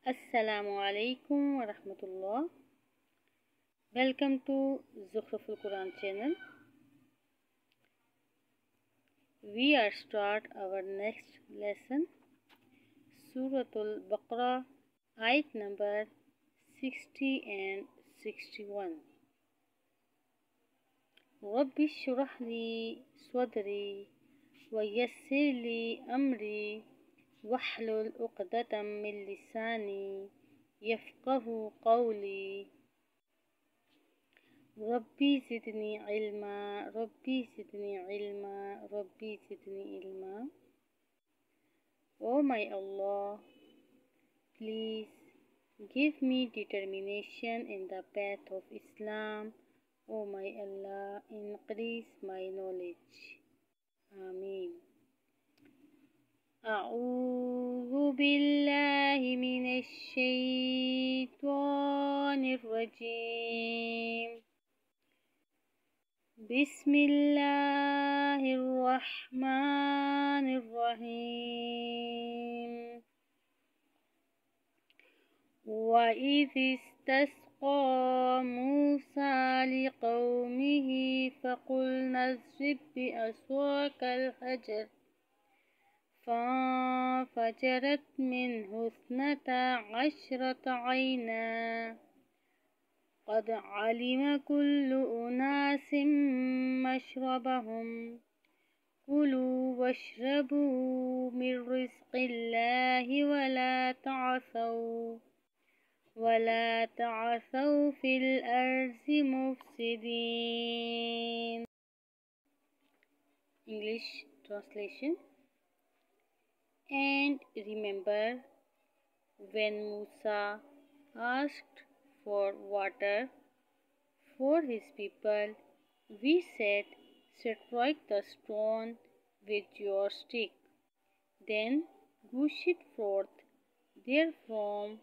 Assalamualaikum warahmatullah. Welcome to Zukhruful Quran channel. We are start our next lesson. Suratul Baqarah, ayat number 60 and 61. Rabbi shrah li sadri wa yassir li amri wahlul uqdatam min lisani yafqahu qawli. ربي زدني علما ربي زدني علما ربي زدني علما. Oh my Allah, please give me determination in the path of Islam. Oh my Allah, increase my knowledge. Ameen. أعوذ بالله من الشيطان الرجيم. بسم الله الرحمن الرحيم. وإذ استسقى موسى لقومه فقلنا اضرب بعصاك الحجر فانفجرت منه 12 عينا قد علم كل أناس مشربهم كلوا واشربوا من رزق الله ولا تعثوا في الأرض مفسدين. English translation. And remember when Musa asked for water for his people, we said, strike the stone with your stick. Then gushed forth therefrom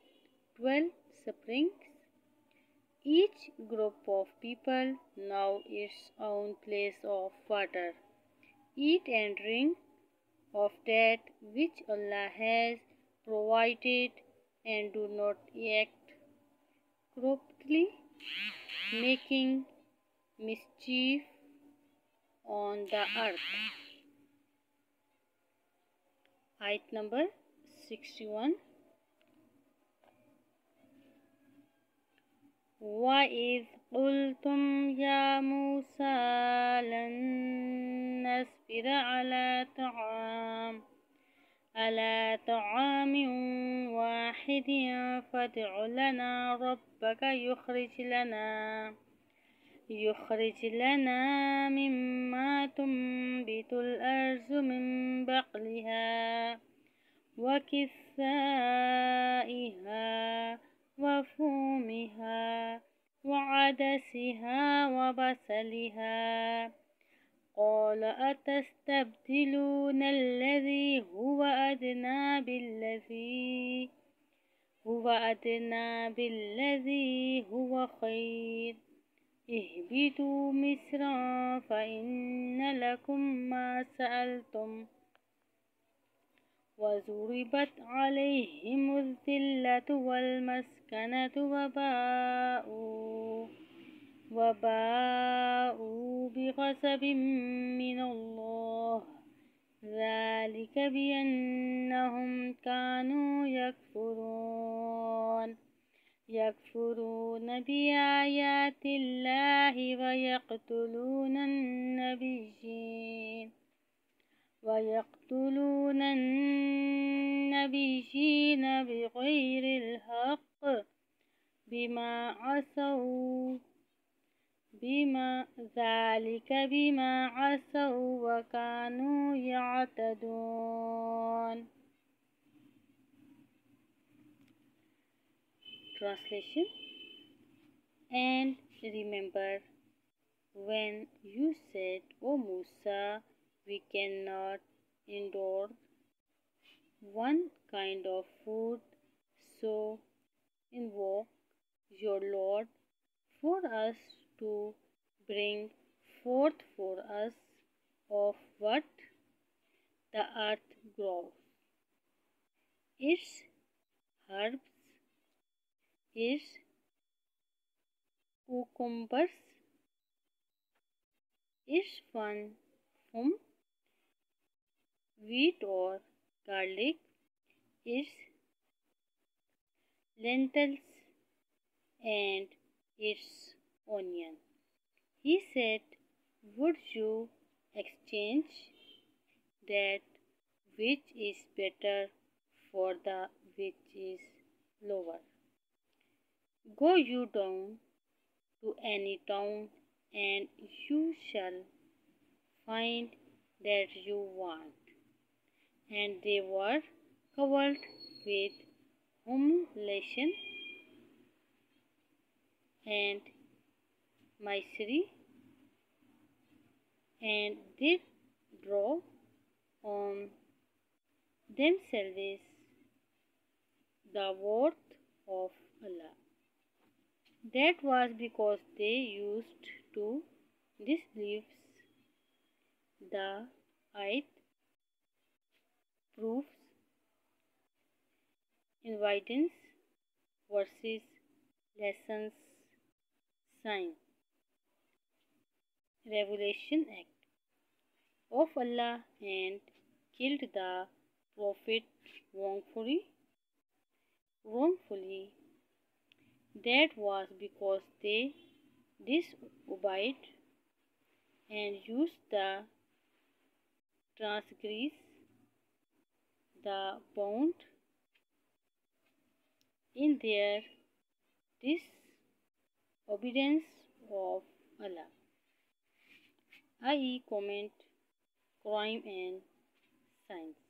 12 springs. Each group of people know its own place of water. Eat and drink of that which Allah has provided, and do not act corruptly, making mischief on the earth. Ayat number 61. وَإِذْ قُلْتُمْ يَا مُوسَى لَن نَّصْبِرَ على طعام واحد فادع لنا ربك يخرج لنا مما تنبت الأرض من بقلها وكثائها وفومها وعدسها وبصلها. قال أتستبدلون الذي هو أدنى بالذي هو خير. اهبطوا مصرا فإن لكم ما سألتم وضربت عليهم الذلة والمسكنة وباءوا بغضب من الله ذلك بأنهم كانوا يكفرون بآيات الله ويقتلون النبيين بغير الحق بما عصوا وكانوا يعتدون. Translation. And remember when you said, O Musa, we cannot endure one kind of food, so invoke your Lord for us to bring forth for us of what the earth grows, its herbs is cucumbers is one from wheat or garlic is lentils and its onion. He said, would you exchange that which is better for the which is lower? Go you down to any town and you shall find that you want. And they were covered with humiliation and misery, and did draw on themselves the wrath of Allah. That was because they used to disbelieve the ayat proofs, evidence, verses, lessons, sign, revelation act of Allah and killed the Prophet wrongfully. That was because they disobeyed and used the transgress the bound in their disobedience of Allah, i.e., comment, crime, and science.